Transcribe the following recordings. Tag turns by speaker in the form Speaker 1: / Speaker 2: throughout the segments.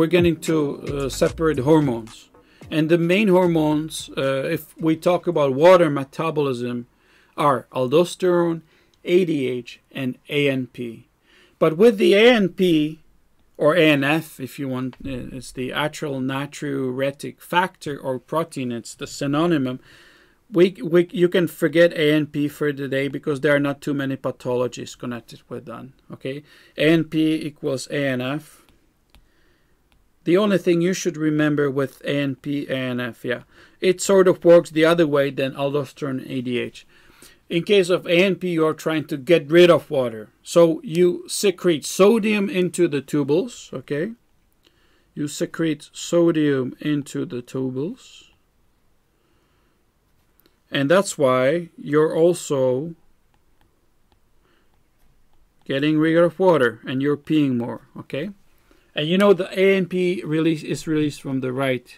Speaker 1: we're getting to separate hormones. And the main hormones, if we talk about water metabolism, are aldosterone, ADH, and ANP. But with the ANP, or ANF if you want, it's the atrial natriuretic factor or protein, it's the synonym. You can forget ANP for today because there are not too many pathologies connected with that. Okay, ANP equals ANF. The only thing you should remember with ANP, ANF, yeah, it sort of works the other way than aldosterone and ADH. In case of ANP, you are trying to get rid of water. So you secrete sodium into the tubules, okay? You secrete sodium into the tubules. And that's why you're also getting rid of water and you're peeing more, okay? And you know the ANP is released from the right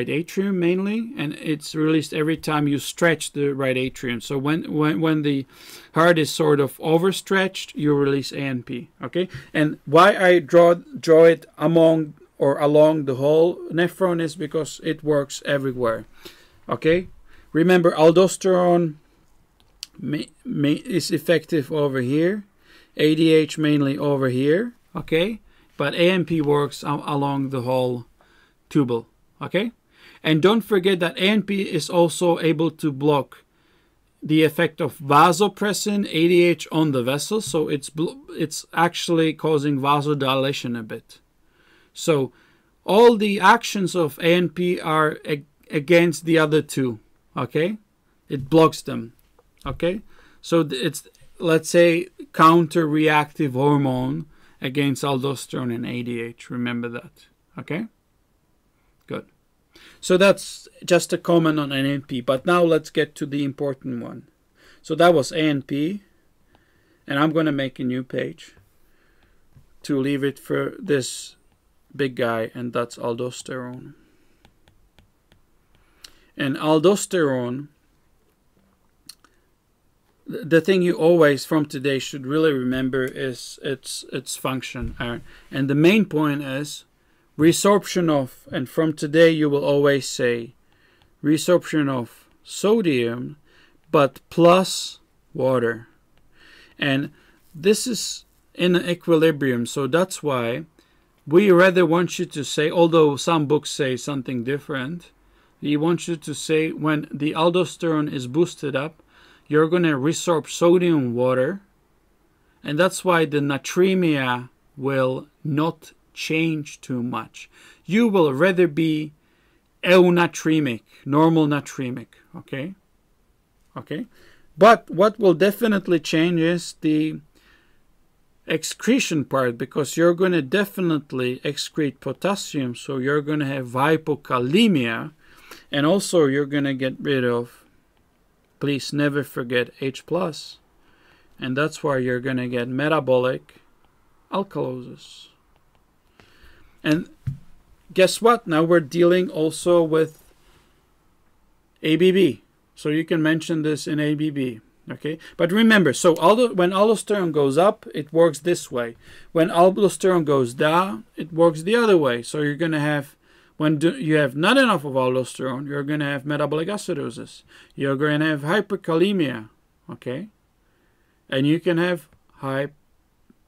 Speaker 1: atrium mainly, and it's released every time you stretch the right atrium. So when the heart is sort of overstretched, you release ANP. Okay, and why I draw it along the whole nephron is because it works everywhere. Okay, remember aldosterone is effective over here, ADH mainly over here. Okay, but ANP works along the whole tubule. Okay, and don't forget that ANP is also able to block the effect of vasopressin, ADH on the vessel, so it's actually causing vasodilation a bit. So all the actions of ANP are against the other two. Okay, it blocks them. Okay, so it's, let's say, counter-reactive hormone against aldosterone and ADH. Remember that. Okay, good. So that's just a comment on ANP. But now let's get to the important one. So that was ANP, and I'm going to make a new page to leave it for this big guy, and that's aldosterone. And aldosterone, the thing you always from today should really remember is its function. And the main point is resorption of, and from today you will always say resorption of sodium, but plus water. And this is in equilibrium, so that's why we rather want you to say, although some books say something different, we want you to say when the aldosterone is boosted up, you're going to resorb sodium water, and that's why the natremia will not change too much. You will rather be eunatremic, normal natremic, okay? Okay? But what will definitely change is the excretion part, because you're going to definitely excrete potassium, so you're going to have hypokalemia, and also you're going to get rid of, please never forget, H+, and that's why you're going to get metabolic alkalosis. And guess what? Now we're dealing also with ABB. So you can mention this in ABB. Okay? But remember, so when aldosterone goes up, it works this way. When aldosterone goes down, it works the other way. So you're going to have, when you have not enough of aldosterone, you're going to have metabolic acidosis. You're going to have hyperkalemia. Okay? And you can have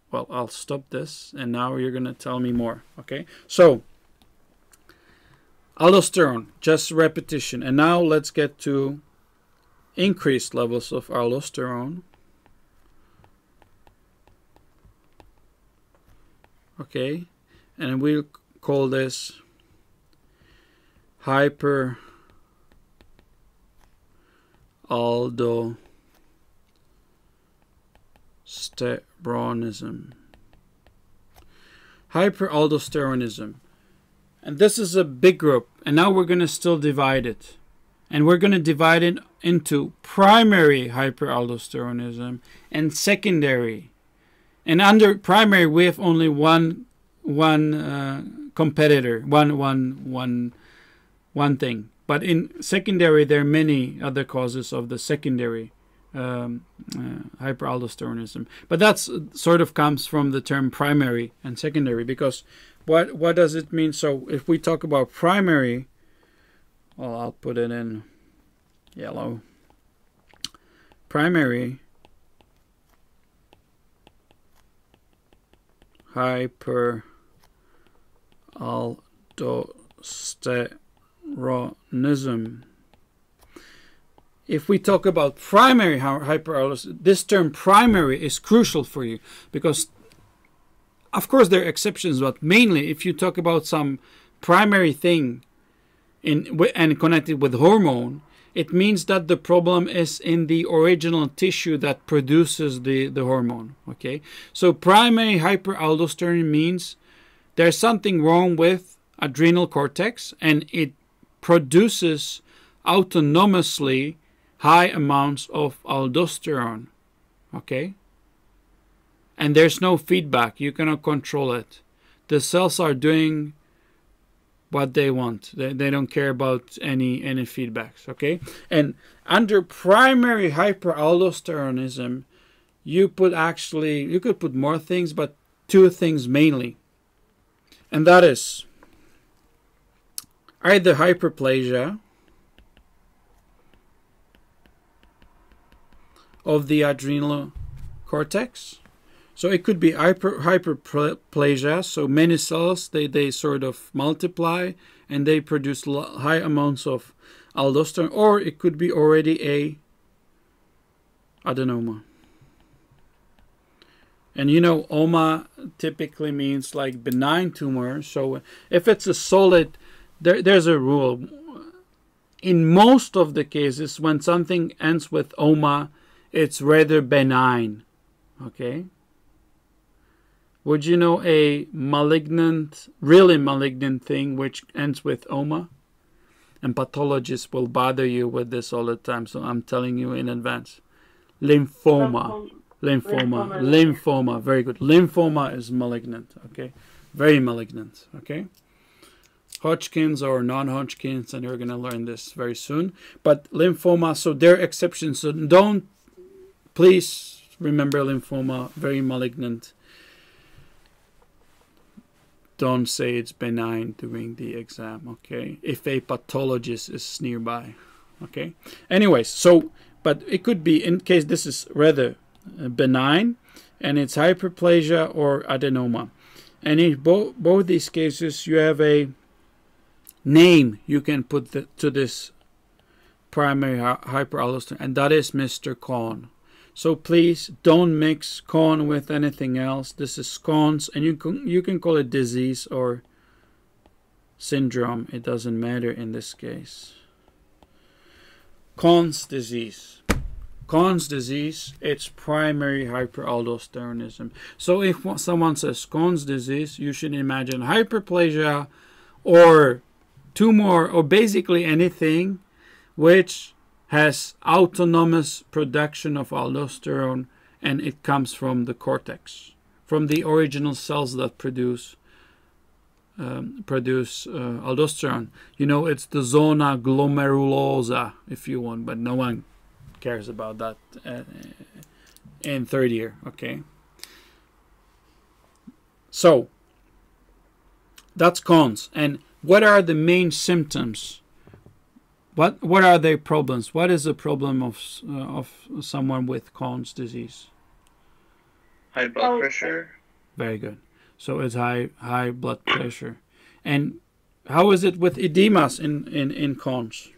Speaker 1: well, I'll stop this, and now you're going to tell me more. Okay? So, aldosterone, just repetition. And now let's get to increased levels of aldosterone. Okay? And we'll call this Hyperaldosteronism. Hyperaldosteronism. And this is a big group. And now we're going to still divide it. And we're going to divide it into primary hyperaldosteronism and secondary. And under primary, we have only one competitor, one thing. But in secondary, there are many other causes of the secondary hyperaldosteronism. But that's sort of comes from the term primary and secondary, because what does it mean? So if we talk about primary, well, I'll put it in yellow. Primary hyperaldosteronism. If we talk about primary hyperaldosteronism, this term primary is crucial for you, because of course there are exceptions, but mainly if you talk about some primary thing and connected with hormone, it means that the problem is in the original tissue that produces the hormone. Okay, so primary hyperaldosteronism means there's something wrong with adrenal cortex, and it produces autonomously high amounts of aldosterone. Okay, and there's no feedback. You cannot control it. The cells are doing what they want. They don't care about any feedbacks. Okay, and under primary hyperaldosteronism, you could put more things, but two things mainly, and that is either hyperplasia of the adrenal cortex. So it could be hyperplasia, so many cells, they sort of multiply and they produce high amounts of aldosterone, or it could be already a adenoma. And you know, oma typically means like benign tumor. So if it's a solid, there's a rule. In most of the cases, when something ends with oma, it's rather benign. Okay? Would you know a malignant, really malignant thing which ends with oma? And pathologists will bother you with this all the time, so I'm telling you in advance. Lymphoma. Lymphoma. Very good. Lymphoma is malignant. Okay? Very malignant. Okay? Hodgkin's or non-Hodgkin's, and you're going to learn this very soon. But lymphoma, so there are exceptions. So please remember lymphoma, very malignant. Don't say it's benign during the exam, okay? If a pathologist is nearby, okay? Anyways, so, but it could be, in case this is rather benign, and it's hyperplasia or adenoma. And in both these cases, you have a name you can put to this primary hyperaldosteronism, and that is Mr. Conn. So please don't mix Conn with anything else. This is Conn's, and you can call it disease or syndrome. It doesn't matter in this case. Conn's disease. Conn's disease, it's primary hyperaldosteronism. So if someone says Conn's disease, you should imagine hyperplasia or tumor or basically anything which has autonomous production of aldosterone, and it comes from the cortex, from the original cells that produce aldosterone. You know, it's the zona glomerulosa, if you want, but no one cares about that in third year. Okay, so that's Conn's. And what are the main symptoms? What are their problems? What is the problem of someone with Conn's disease?
Speaker 2: High blood pressure.
Speaker 1: Very good. So it's high blood pressure. And how is it with edemas in Conn's?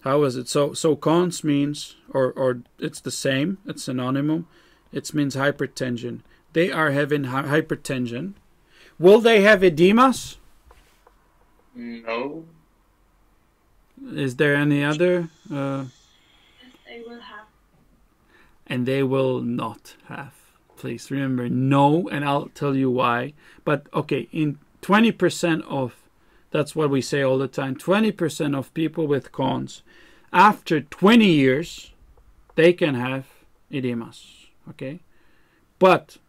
Speaker 1: How is it? So Conn's means, or it's the same, it's synonymous. It means hypertension. They are having hypertension. Will they have edemas?
Speaker 2: No.
Speaker 1: Is there any other?
Speaker 3: They will have.
Speaker 1: And they will not have. Please remember, no, and I'll tell you why. But okay, in 20% of, that's what we say all the time, 20% of people with Conn's, after 20 years, they can have edemas. Okay? But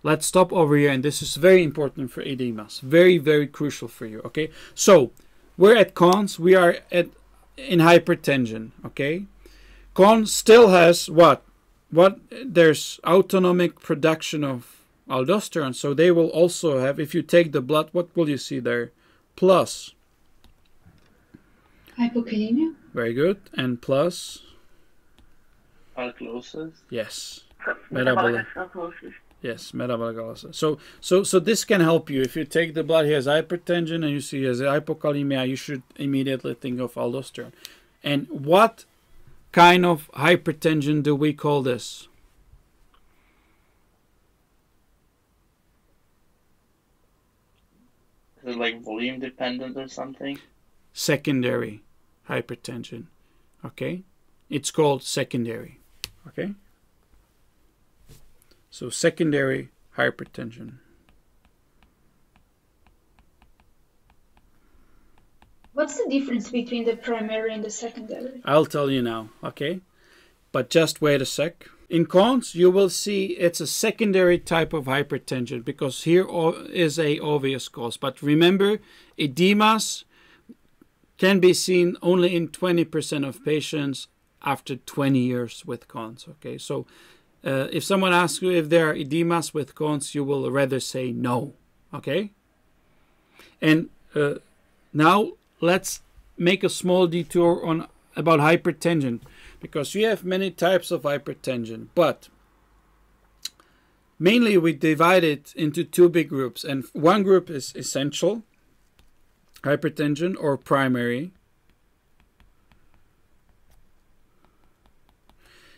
Speaker 1: let's stop over here, and this is very important for edemas. Very, very crucial for you. Okay? So, we're at Conn's. We are in hypertension. Okay, Conn still has what? There's autonomic production of aldosterone. So they will also have, if you take the blood, what will you see there? Plus.
Speaker 3: Hypokalemia.
Speaker 1: Very good. And plus.
Speaker 2: Alkalosis.
Speaker 1: Yes.
Speaker 4: Metabolic alkalosis.
Speaker 1: Yes, metabolic alkalosis. So this can help you. If you take the blood, he has hypertension, and you see he has hypokalemia, you should immediately think of aldosterone. And what kind of hypertension do we call this?
Speaker 2: Is it like volume dependent or something?
Speaker 1: Secondary hypertension. Okay? It's called secondary. Okay? So secondary hypertension.
Speaker 3: What's the difference between the primary and the secondary?
Speaker 1: I'll tell you now, okay? But just wait a sec. In Conn's, you will see it's a secondary type of hypertension because here is a obvious cause. But remember, edemas can be seen only in 20% of patients after 20 years with Conn's, okay? So if someone asks you if there are edemas with Conn's, you will rather say no, okay? And now let's make a small detour on about hypertension, because you have many types of hypertension, but mainly we divide it into two big groups, and one group is essential hypertension or primary,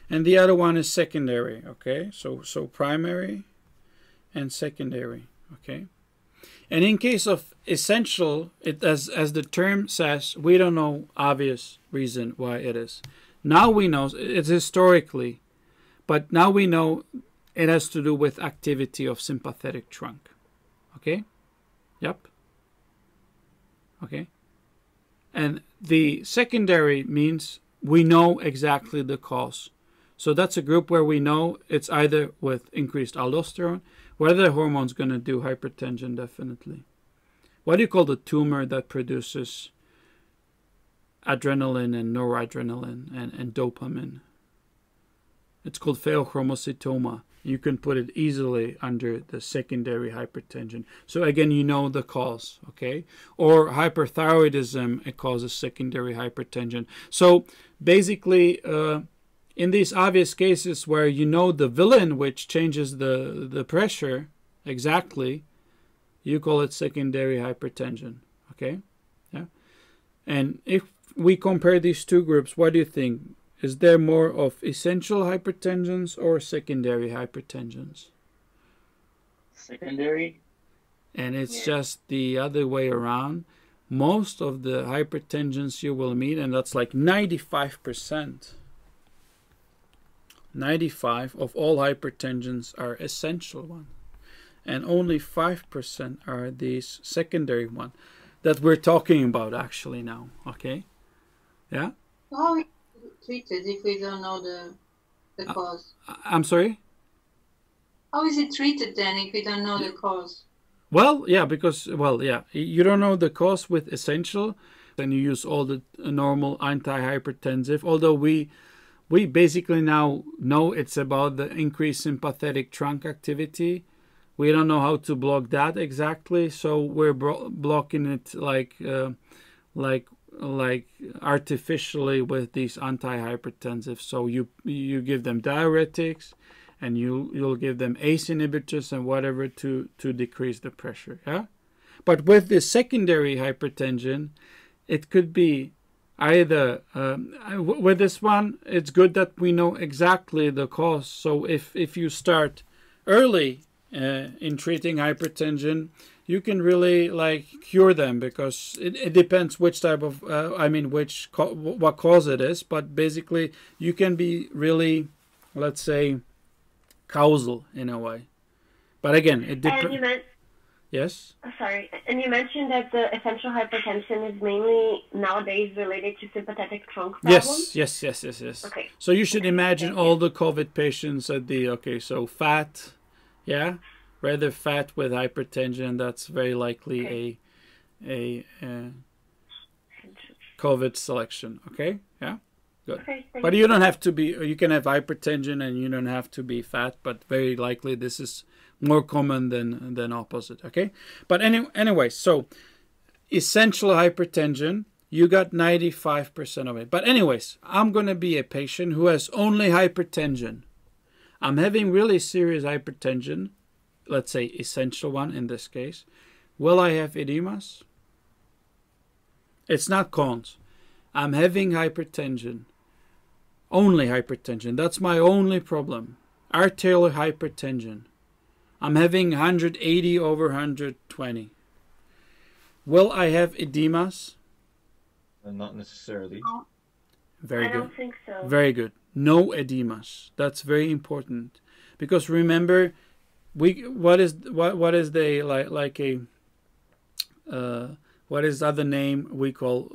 Speaker 1: and the other one is secondary. Okay, so primary and secondary. Okay, and in case of essential, it as the term says, we don't know obvious reason why it is. Now we know it's historically, but now we know it has to do with activity of sympathetic trunk. Okay? Yep. Okay. And the secondary means we know exactly the cause. So that's a group where we know it's either with increased aldosterone, whether the hormone's going to do hypertension, definitely. What do you call the tumor that produces adrenaline and noradrenaline and dopamine? It's called pheochromocytoma. You can put it easily under the secondary hypertension. So again, you know the cause, okay? Or hyperthyroidism, it causes secondary hypertension. So basically, in these obvious cases where you know the villain which changes the pressure exactly, you call it secondary hypertension, okay? Yeah. And if we compare these two groups, what do you think? Is there more of essential hypertensions or secondary hypertensions?
Speaker 2: Secondary.
Speaker 1: And it's just the other way around. Most of the hypertensions you will meet, and that's like 95%. 95 of all hypertensions are essential ones. And only 5% are these secondary ones that we're talking about actually now. Okay? Yeah?
Speaker 5: How is it treated if we don't know the cause?
Speaker 1: I'm sorry?
Speaker 5: How is it treated then if we don't know the cause?
Speaker 1: Well, yeah, because, well, yeah, you don't know the cause with essential, then you use all the normal antihypertensive, although we basically now know it's about the increased sympathetic trunk activity. We don't know how to block that exactly, so we're blocking it like artificially with these antihypertensives. So you give them diuretics, and you'll give them ACE inhibitors and whatever to decrease the pressure. Yeah, but with the secondary hypertension, it could be either with this one, it's good that we know exactly the cause. So if you start early in treating hypertension, you can really like cure them, because it depends which type of what cause it is, but basically you can be really, let's say, causal in a way. But again, it depends. Yes?
Speaker 4: Sorry, and you mentioned that the essential hypertension is mainly nowadays related to sympathetic trunk problems?
Speaker 1: Yes.
Speaker 4: Okay.
Speaker 1: So you should imagine all the COVID patients at so fat, yeah? Rather fat with hypertension, that's very likely a COVID selection, okay? Yeah? Good.
Speaker 4: Okay,
Speaker 1: but you don't have to be, you can have hypertension and you don't have to be fat, but very likely this is more common than opposite. Okay, but anyway, so essential hypertension, you got 95% of it. But anyways, I'm going to be a patient who has only hypertension. I'm having really serious hypertension, let's say essential one in this case. Will I have edemas? It's not Conn's. I'm having hypertension. Only hypertension. That's my only problem. Arterial hypertension. I'm having 180 over 120. Will I have edemas?
Speaker 6: Not necessarily.
Speaker 1: Very
Speaker 4: I
Speaker 1: good.
Speaker 4: don't think so.
Speaker 1: Very good. No edemas. That's very important, because remember, what is the what is the other name we call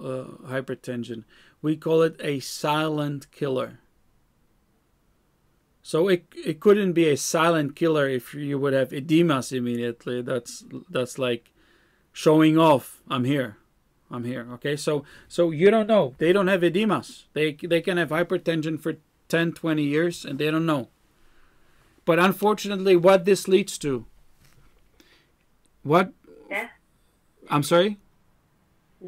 Speaker 1: hypertension? We call it a silent killer. So it couldn't be a silent killer if you would have edemas immediately. That's like showing off. I'm here. Okay, so you don't know. They don't have edemas. They can have hypertension for 10, 20 years and they don't know. But unfortunately, what this leads to? What?
Speaker 4: Death?
Speaker 1: I'm sorry?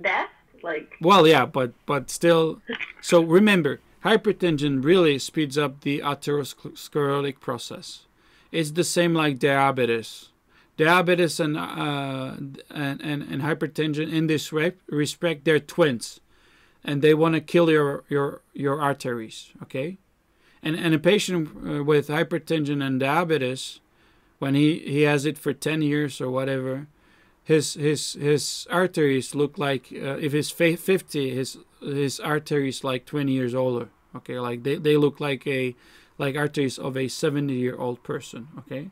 Speaker 4: Death? Like...
Speaker 1: Well, yeah, but still. So remember, hypertension really speeds up the atherosclerotic process. It's the same like diabetes. Diabetes and hypertension in this respect, they're twins, and they want to kill your arteries. Okay, and a patient with hypertension and diabetes, when he has it for 10 years or whatever, his arteries look like if he's 50, his arteries like 20 years older. Okay, like they look like arteries of a 70-year-old person. Okay.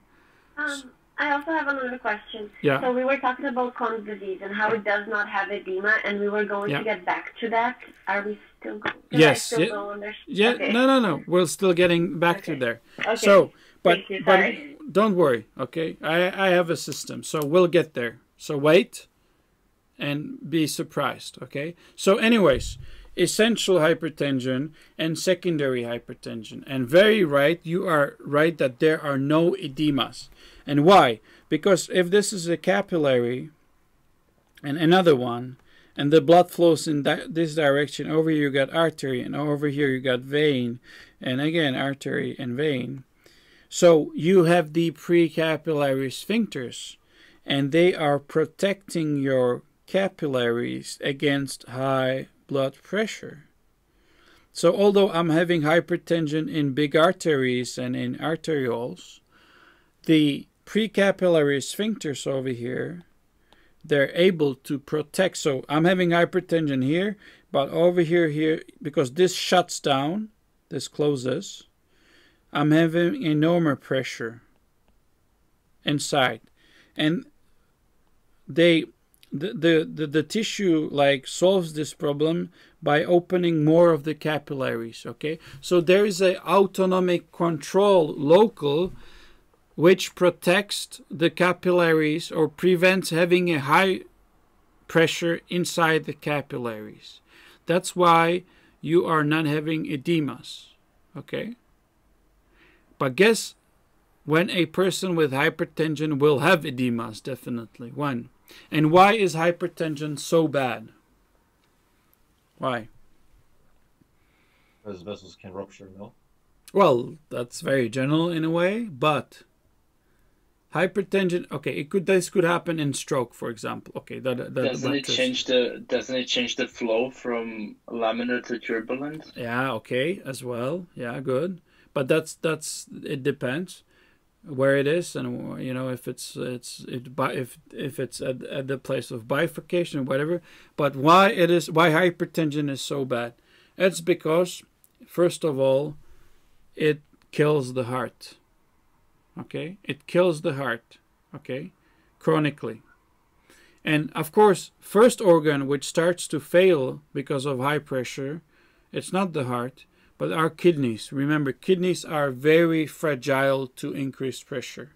Speaker 4: I also have another question.
Speaker 1: Yeah.
Speaker 4: So we were talking about Conn's disease and how it does not have edema, and we were going to get back to that. Are we still going?
Speaker 1: Yes.
Speaker 4: Okay.
Speaker 1: No. We're still getting back to there.
Speaker 4: Okay.
Speaker 1: So, but
Speaker 4: Sorry.
Speaker 1: don't worry. Okay, I have a system, so we'll get there. So wait, and be surprised. Okay. So, anyways, essential hypertension and secondary hypertension, and very right. You are right that there are no edemas. And why? Because if this is a capillary and another one, and the blood flows in this direction, over here you got artery, and over here you got vein, and again artery and vein. So you have the precapillary sphincters, and they are protecting your capillaries against high blood pressure. So although I'm having hypertension in big arteries and in arterioles, the precapillary sphincters over here, they're able to protect. So I'm having hypertension here, but over here, because this shuts down, this closes, I'm having enormous pressure inside. And the tissue like solves this problem by opening more of the capillaries. Okay, so there is a autonomic control local which protects the capillaries or prevents having a high pressure inside the capillaries. That's why you are not having edemas. Okay, but guess when a person with hypertension will have edemas? Definitely. When? And why is hypertension so bad? Why?
Speaker 6: Because vessels can rupture, no?
Speaker 1: Well, that's very general in a way, but hypertension. Okay, this could happen in stroke, for example. Okay,
Speaker 2: doesn't it change the flow from laminar to turbulent?
Speaker 1: Yeah. Okay. As well. Yeah. Good. But that's it depends where it is, and if it's at the place of bifurcation or whatever. But why hypertension is so bad? It's because, first of all, it kills the heart. Okay, it kills the heart. Okay, chronically. And of course, first organ which starts to fail because of high pressure, it's not the heart, but our kidneys. Remember, kidneys are very fragile to increased pressure,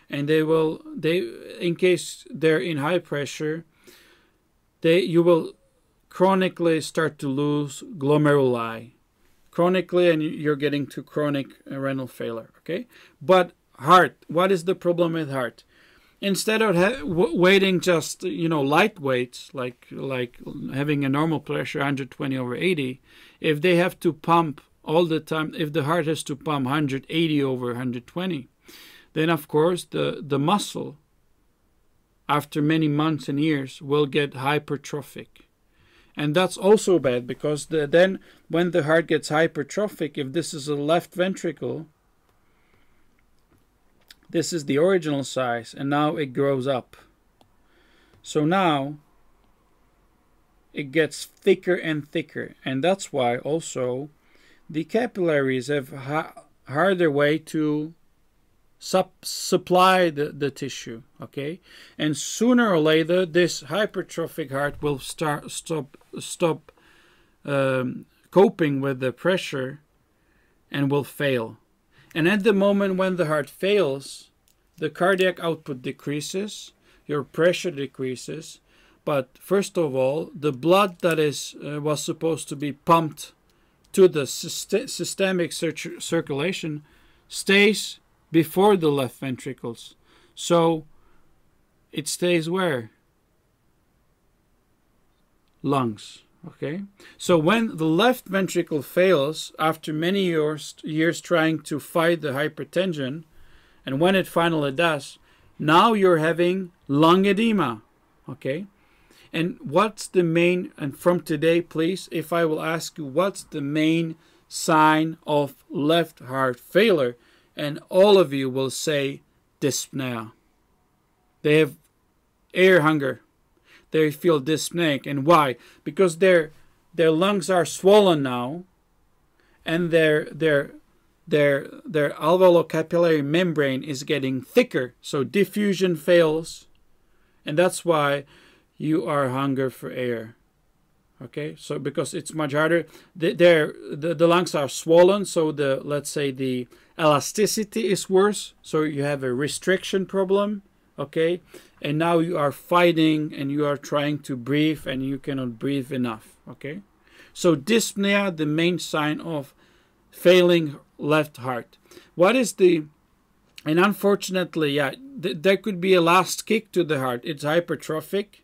Speaker 1: and in case they're in high pressure, you will chronically start to lose glomeruli, chronically, and you're getting to chronic renal failure. Okay, but heart, what is the problem with heart? Instead of waiting just, you know, light weights, like having a normal pressure 120/80, if they have to pump all the time, if the heart has to pump 180/120, then of course the muscle, after many months and years, will get hypertrophic. And that's also bad, because then when the heart gets hypertrophic, if this is a left ventricle, this is the original size, and now it grows up. So now it gets thicker and thicker, and that's why also the capillaries have harder way to supply the tissue, okay? And sooner or later, this hypertrophic heart will stop coping with the pressure and will fail. And at the moment when the heart fails, the cardiac output decreases, your pressure decreases, but first of all, the blood that was supposed to be pumped to the systemic circulation stays before the left ventricles. So it stays where? Lungs. Okay, so when the left ventricle fails after many years trying to fight the hypertension, and when it finally does, now you're having lung edema. Okay, and what's the main, and from today, please, if I will ask you, what's the main sign of left heart failure? And all of you will say dyspnea. They have air hunger. They feel dyspneic. And why? Because their lungs are swollen now, and their alveolar-capillary membrane is getting thicker. So diffusion fails, and that's why you are hunger for air. Okay, so because it's much harder, the lungs are swollen, so let's say the elasticity is worse, so you have a restriction problem. Okay, and now you are fighting and you are trying to breathe and you cannot breathe enough. Okay, so dyspnea, the main sign of failing left heart. What is and unfortunately, yeah, there could be a last kick to the heart. It's hypertrophic.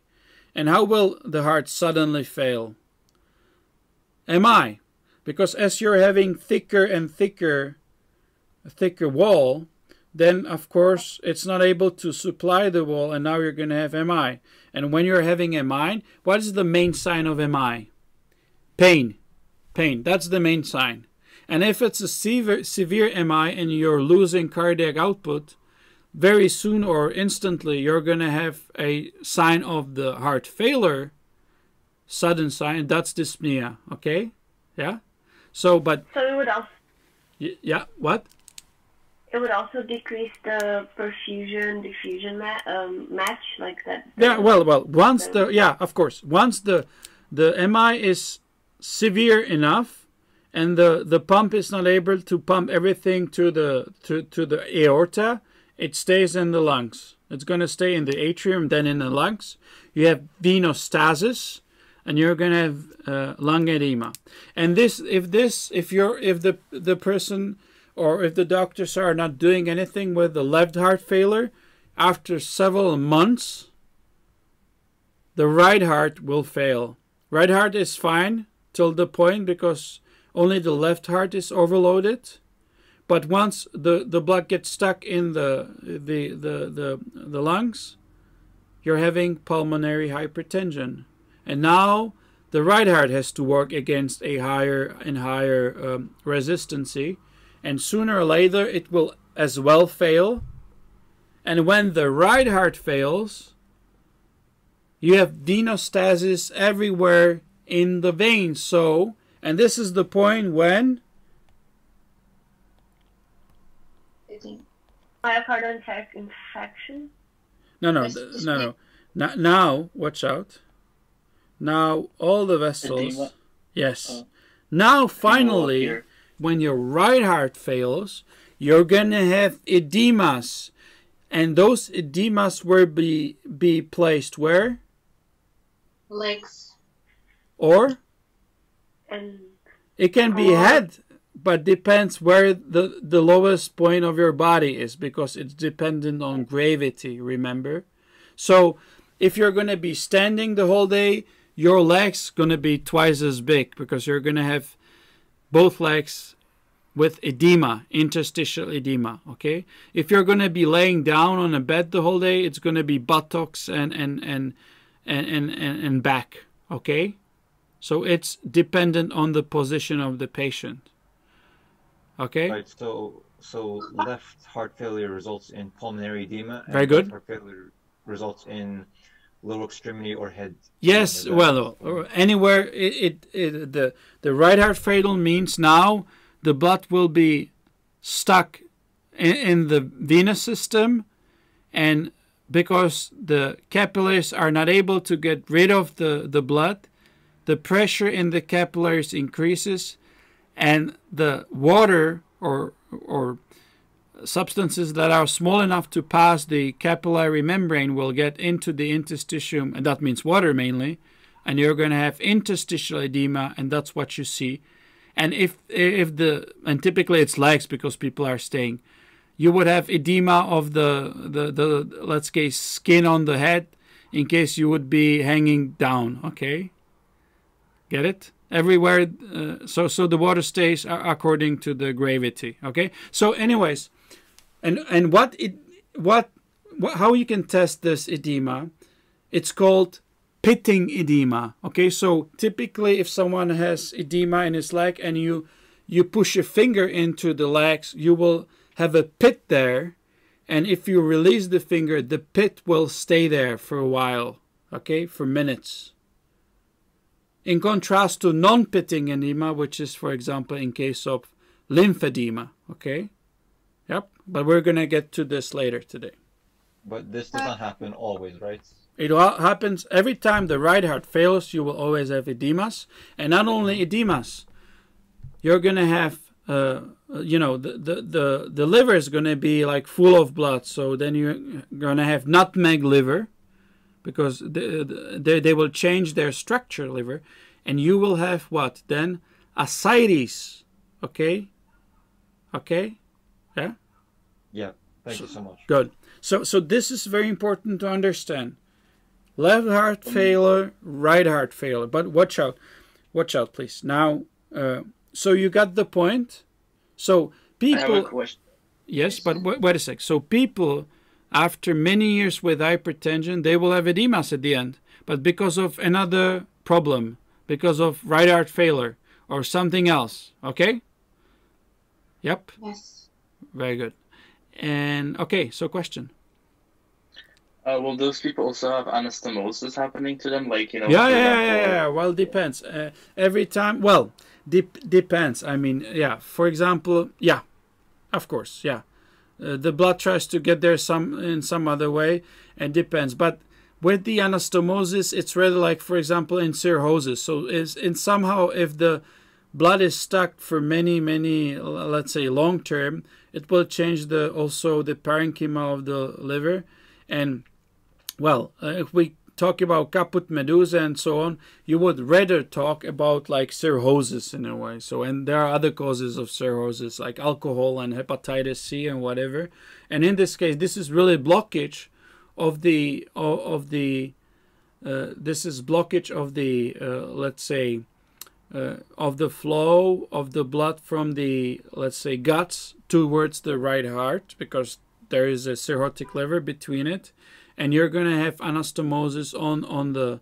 Speaker 1: And how will the heart suddenly fail? MI. Because as you're having thicker and thicker wall, then of course it's not able to supply the wall, and now you're going to have MI. And when you're having MI, what is the main sign of MI? Pain. Pain. That's the main sign. And if it's a severe MI and you're losing cardiac output, very soon or instantly you're going to have a sign of the heart failure, sudden sign, that's dyspnea. Okay? Yeah? So it would also... Yeah, what?
Speaker 4: It would also decrease the diffusion match, like that.
Speaker 1: Yeah, well, once of course, once the MI is severe enough and the pump is not able to pump everything to the aorta, it stays in the lungs. It's going to stay in the atrium, then in the lungs. You have venostasis, and you're going to have lung edema. And if the person or if the doctors are not doing anything with the left heart failure, after several months, the right heart will fail. Right heart is fine till the point because only the left heart is overloaded. But once the blood gets stuck in the lungs, you're having pulmonary hypertension. And now the right heart has to work against a higher and higher resistancy. And sooner or later it will as well fail. And when the right heart fails, you have venostasis everywhere in the veins. So, and this is the point when...
Speaker 4: Myocardial infarction?
Speaker 1: No. Now, watch out. Now, all the vessels...
Speaker 2: Edema?
Speaker 1: Yes. Now, finally, when your right heart fails, you're going to have edemas. And those edemas will be placed where?
Speaker 5: Legs.
Speaker 1: Or?
Speaker 4: And
Speaker 1: It can be head. but depends where the lowest point of your body is, because it's dependent on gravity, remember? So if you're going to be standing the whole day, your legs going to be twice as big, because you're going to have both legs with edema, interstitial edema, okay? If you're going to be laying down on a bed the whole day, it's going to be buttocks and back, okay? So it's dependent on the position of the patient, okay?
Speaker 6: Right. So left heart failure results in pulmonary edema. And
Speaker 1: Very good.
Speaker 6: Right heart failure results in lower extremity or head.
Speaker 1: Yes, well, anywhere the right heart failure means now the blood will be stuck in the venous system, and because the capillaries are not able to get rid of the blood, the pressure in the capillaries increases, and the water or substances that are small enough to pass the capillary membrane will get into the interstitium, and that means water mainly, and you're going to have interstitial edema, and that's what you see. And and typically it's legs, because people are staying, you would have edema of the let's say skin on the head, in case you would be hanging down, okay? Get it? Everywhere, so the water stays according to the gravity, okay? So anyways, and how you can test this edema, it's called pitting edema, okay? So typically if someone has edema in his leg and you push your finger into the legs, you will have a pit there, and if you release the finger, the pit will stay there for a while, okay, for minutes. In contrast to non-pitting edema, which is, for example, in case of lymphedema, okay? Yep, but we're going to get to this later today.
Speaker 6: But this does not happen always, right?
Speaker 1: It happens every time the right heart fails. You will always have edemas, and not only edemas. You're going to have, you know, the liver is going to be like full of blood, so then you're going to have nutmeg liver, because they will change their structure, liver, and you will have what then? Ascites, okay? Okay, yeah.
Speaker 6: Yeah. Thank you so much.
Speaker 1: Good. So this is very important to understand. Left heart failure, right heart failure. But watch out, please. Now, so you got the point. So people.
Speaker 2: I have a question.
Speaker 1: Yes, but wait a sec. So people, after many years with hypertension, they will have edemas at the end, but because of another problem, because of right heart failure or something else. Okay. Yep.
Speaker 5: Yes.
Speaker 1: Very good. And okay, so question.
Speaker 2: Will those people also have anastomosis happening to them? Like, you know,
Speaker 1: Yeah. Well, depends. Every time, well, depends. I mean, yeah. For example, yeah, of course, yeah. The blood tries to get there in some other way, and depends. But with the anastomosis, it's rather like, for example, in cirrhosis. So somehow if the blood is stuck for many, let's say long term, it will change also the parenchyma of the liver. And well, if we talk about caput medusa and so on, you would rather talk about like cirrhosis in a way. So, and there are other causes of cirrhosis like alcohol and hepatitis C and whatever. And in this case, this is really blockage of the this is blockage of the let's say of the flow of the blood from the, let's say, guts towards the right heart, because there is a cirrhotic liver between it, and you're going to have anastomosis on the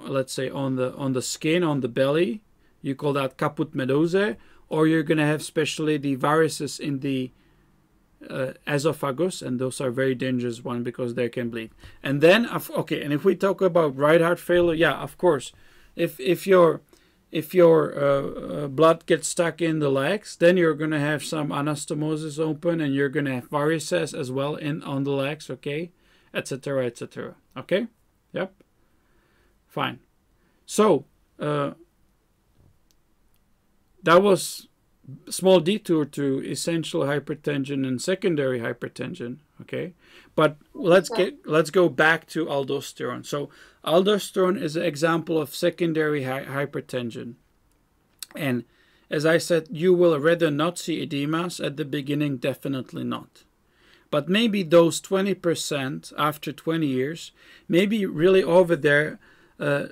Speaker 1: let's say on the skin, on the belly. You call that caput medusae, or you're going to have especially the varices in the esophagus, and those are very dangerous ones because they can bleed. And then okay, and if we talk about right heart failure, yeah, of course, if your blood gets stuck in the legs, then you're going to have some anastomosis open, and you're going to have varices as well on the legs, okay, etc., etc. Okay, yep, fine. So that was a small detour to essential hypertension and secondary hypertension, okay. But let's go back to aldosterone. So aldosterone is an example of secondary hypertension, and as I said, you will rather not see edemas at the beginning, definitely not. But maybe those 20% after 20 years, maybe really over there,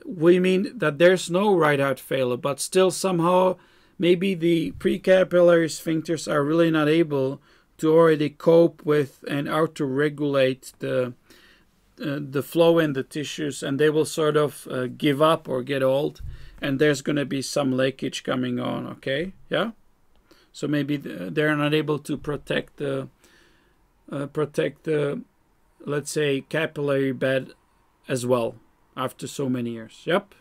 Speaker 1: we mean that there's no right heart failure, but still somehow maybe the precapillary sphincters are really not able to already cope with and auto-regulate the flow in the tissues, and they will sort of give up or get old, and there's going to be some leakage coming on, okay? Yeah? So maybe they're not able to protect the, let's say, capillary bed as well after so many years. Yep.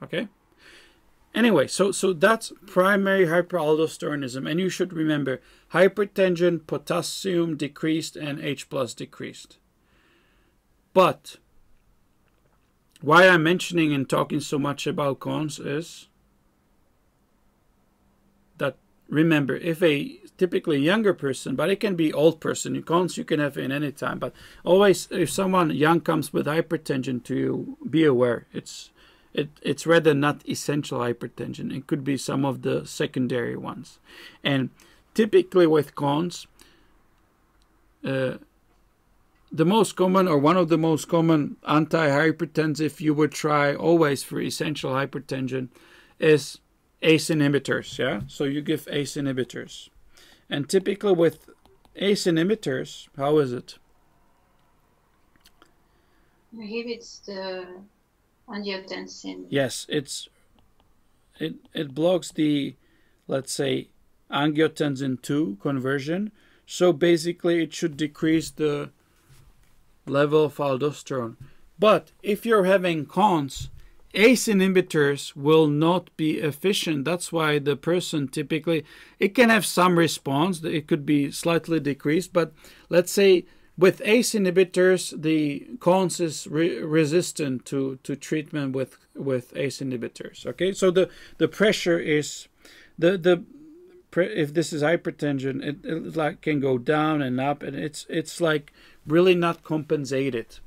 Speaker 1: Okay? Anyway, so that's primary hyperaldosteronism, and you should remember hypertension, potassium decreased, and H+ decreased. But why I'm mentioning and talking so much about Conn's is that, remember, if a typically younger person, but it can be old person, Conn's you can have in any time, but always if someone young comes with hypertension to you, be aware it's rather not essential hypertension. It could be some of the secondary ones. And typically with Conn's, the most common, or one of the most common antihypertensive you would try always for essential hypertension is ACE inhibitors. Yeah, so you give ACE inhibitors, and typically with ACE inhibitors, how is it?
Speaker 5: I believe it's the angiotensin.
Speaker 1: Yes, it blocks the, let's say, angiotensin II conversion. So basically, it should decrease the level of aldosterone. But if you're having Conn's, ACE inhibitors will not be efficient. That's why the person typically, it can have some response. It could be slightly decreased. But let's say with ACE inhibitors, the Conn's is resistant to treatment with ACE inhibitors. Okay, so the pressure is, if this is hypertension, it like can go down and up, and it's like really not compensated.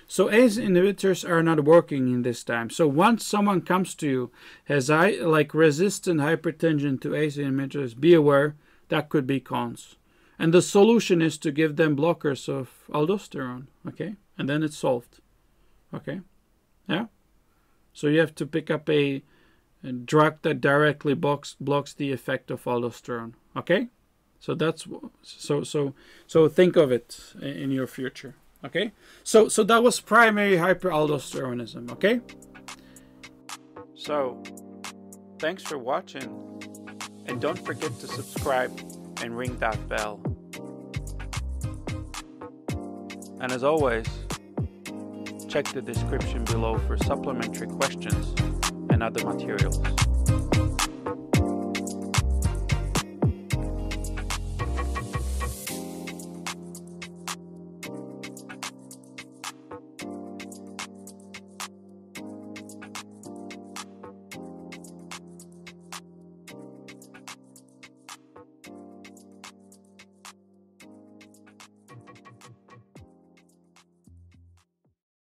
Speaker 1: So ACE inhibitors are not working in this time. So once someone comes to you has like resistant hypertension to ACE inhibitors, be aware that could be Conn's. And the solution is to give them blockers of aldosterone, okay? And then it's solved, okay? Yeah? So you have to pick up a drug that directly blocks the effect of aldosterone, okay? So that's so think of it in your future, okay? So that was primary hyperaldosteronism, okay? So thanks for watching, and don't forget to subscribe and ring that bell. And as always, check the description below for supplementary questions and other materials.